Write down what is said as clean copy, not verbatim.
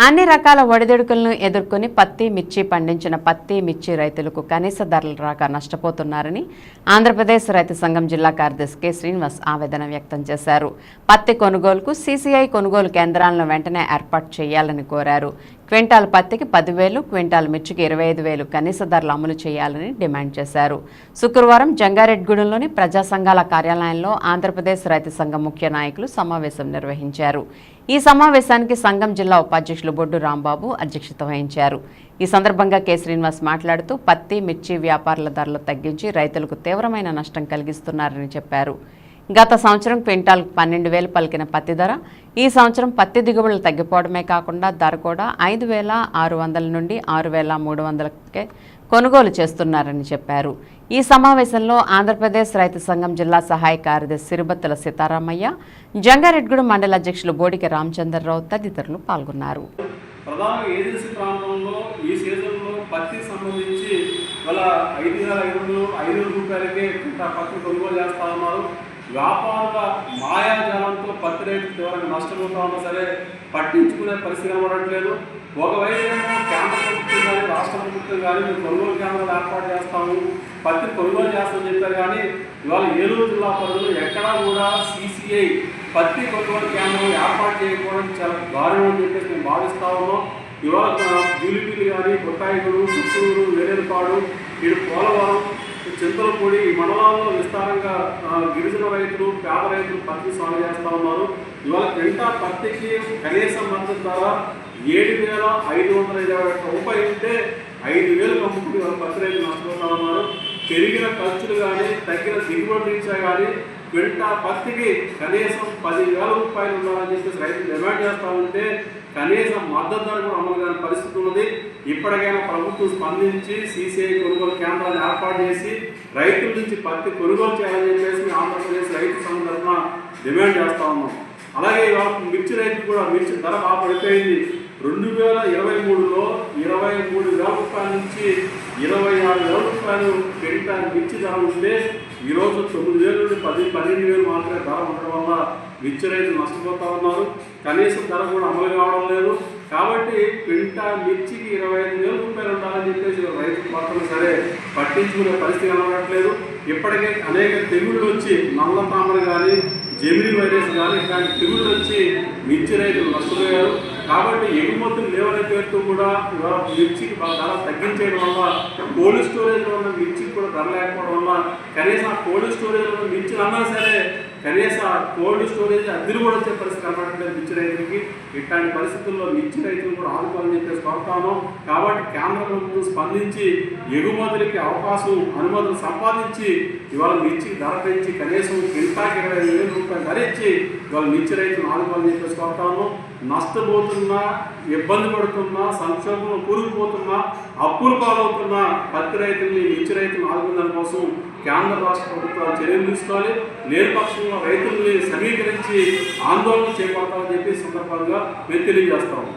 అన్ని రకాల ఒడిదుడుకులను ఎదుర్కొని పత్తి మిర్చి పండించిన పత్తి మిర్చి రైతులకు కనీస ధరలు రాక నష్టపోతున్నారని ఆంధ్రప్రదేశ్ రైతు సంఘం జిల్లా కార్యదర్శి కె శ్రీనివాస్ ఆవేదన వ్యక్తం చేశారు. పత్తి కొనుగోలుకు సీసీఐ కొనుగోలు కేంద్రాలను వెంటనే ఏర్పాటు చేయాలని కోరారు. క్వింటాల్ పత్తికి 10,000, క్వింటాల్ మిర్చికి 25,000 కనీస ధరలు అమలు చేయాలని డిమాండ్ చేశారు. శుక్రవారం జంగారెడ్డిగూడెంలోని ప్రజా సంఘాల కార్యాలయంలో ఆంధ్రప్రదేశ్ రైతు సంఘం ముఖ్య నాయకులు సమావేశం నిర్వహించారు. ఈ సమావేశానికి సంఘం జిల్లా ఉపాధ్యక్షులు బొడ్డు రాంబాబు అధ్యక్షత వహించారు. ఈ సందర్భంగా కె శ్రీనివాస్ మాట్లాడుతూ పత్తి మిర్చి వ్యాపారుల ధరలు తగ్గించి రైతులకు తీవ్రమైన నష్టం కలిగిస్తున్నారని చెప్పారు. గత సంవత్సరం క్వింటాల్ 12,000 పలికిన పత్తి ధర ఈ సంవత్సరం పత్తి దిగుబడులు తగ్గిపోవడమే కాకుండా ధర కూడా 5,600 నుండి 6,300కే కొనుగోలు చేస్తున్నారని చెప్పారు. ఈ సమావేశంలో ఆంధ్రప్రదేశ్ రైతు సంఘం జిల్లా సహాయ కార్యదర్శి సిరిబత్తుల సీతారామయ్య, జంగారెడ్డిగూడెం మండల అధ్యక్షులు బోడికి రామచంద్రరావు తదితరులు పాల్గొన్నారు. ప్రధానంగా ఏజెన్సీ ప్రాంతంలో ఈ సీజన్లో పత్తికి సంబంధించి వాళ్ళ 5,500 రూపాయలకే పత్తి కొనుగోలు చేస్తా ఉన్నారు. వ్యాపారుల మాయాజాలంతో పత్తి రైతులు తీవ్రంగా నష్టపోతా ఉన్నా సరే పట్టించుకునే పరిస్థితి కనబడట్లేదు. ఒకవైపు కేంద్ర ప్రభుత్వం కానీ రాష్ట్ర ప్రభుత్వం కానీ మేము కొనుగోలు కేంద్రాలు ఏర్పాటు చేస్తాము, పత్తి కొనుగోలు చేస్తామని చెప్పారు. కానీ ఇవాళ ఏలూరు జిల్లా పరిధిలో ఎక్కడా కూడా సీసీఐ పత్తి కొనుగోలు కేంద్రం ఏర్పాటు చేయకపోవడం చాలా దారుణం అని చెప్పేసి మేము భావిస్తా ఉన్నాం. ఇవాళ జూలిపీలు కానీ కొట్టాయిగూడు, చిత్తూరు, వేరేపాడు, ఇటు పోలవరం, చింతలపూడి ఈ మండలాల్లో విస్తారంగా గిరిజన రైతులు, పేద రైతులు పత్తి సాగు చేస్తూ ఉన్నారు. ఇవాళ క్వింటాల్ పత్తికి కనీస మద్దతు ధర 7,520 రూపాయలు ఉంటే 5,000 అమ్ముకుని వాళ్ళ పత్తి రైతులు నష్టపోతా ఉన్నారు. పెరిగిన ఖర్చులు కానీ తగ్గిన దిగుబడి నుంచే కానీ క్వింటాల్ పత్తికి కనీసం 10,000 రూపాయలు ఉండాలని చెప్పేసి రైతులు డిమాండ్ చేస్తూ ఉంటే కనీసం మద్దతు ధర కూడా అమలు కాని పరిస్థితి ఉన్నది. ఇప్పటికైనా ప్రభుత్వం స్పందించి సీసీఐ కొనుగోలు కేంద్రాలు ఏర్పాటు చేసి రైతుల నుంచి పత్తి కొనుగోలు చేయాలని చెప్పేసి ఆంధ్రప్రదేశ్ రైతు సంఘం తరఫున డిమాండ్ చేస్తూ ఉన్నాం. అలాగే మిర్చి రైతులు కూడా మిర్చి ధర బాగా పడిపోయింది. 2023లో 23,000 రూపాయల నుంచి 26,000 రూపాయలు క్వింటాల్ మిర్చి ధర ఉంటే ఈరోజు 9,000 నుండి 12,000 మాత్రమే ధర ఉండడం వల్ల మిర్చి రైతులు నష్టపోతూ ఉన్నారు. కనీసం ధర కూడా అమలు కావడం లేదు. కాబట్టి క్వింటాల్ మిర్చికి 25,000 రూపాయలు ఉండాలని చెప్పేసి రైతులు పక్కన సరే పట్టించుకునే పరిస్థితి కనబడట్లేదు. ఇప్పటికే అనేక తెగుళ్ళు వచ్చి నల్ల తామర కానీ జెమిని వైరస్ కానీ ఇట్లాంటి తెగుళ్ళు వచ్చి మిర్చి రైతులు నష్టపోయారు. కాబట్టి ఎగుమతులు లేవనే పేరుతో కూడా ఇవాళ మిర్చికి ధర తగ్గించేయడం వల్ల కోల్డ్ స్టోరేజ్లో ఉన్న మిర్చికి కూడా ధర లేకపోవడం వల్ల కనీసం ఆ కోల్డ్ స్టోరేజ్లో ఉన్న మిర్చిని అన్నా సరే కనీసం ఆ కోల్డ్ స్టోరేజ్ అద్దెలు కూడా వచ్చే పరిస్థితి కనబడట్లేదు మిర్చి రైతులకి. ఇట్లాంటి పరిస్థితుల్లో మిర్చి రైతులు కూడా ఆదుకోవాలని చెప్పేసి కోరుతాము. కాబట్టి కేంద్ర ప్రభుత్వం స్పందించి ఎగుమతులకి అవకాశం అనుమతులు సంపాదించి ఇవాళ మిర్చికి ధర పెంచి కనీసం క్వింటాల్కి 25,000 రూపాయలు ధర ఇచ్చి ఇవాళ మిర్చి రైతులు ఆదుకోవాలని చెప్పేసి కోరుతాము. నష్టపోతున్నా, ఇబ్బంది పడుతున్నా, సంక్షోభంలో కూరుకుపోతున్నా, అప్పులు పాలవుతున్నా పత్తి రైతుల్ని మిర్చి రైతులను ఆదుకునే కోసం కేంద్ర రాష్ట్ర ప్రభుత్వాలు చర్యలు తీసుకోవాలి. లేని పక్షంలో రైతుల్ని సమీకరించి ఆందోళన చేపడతామని చెప్పి సందర్భంగా మేము తెలియజేస్తాము.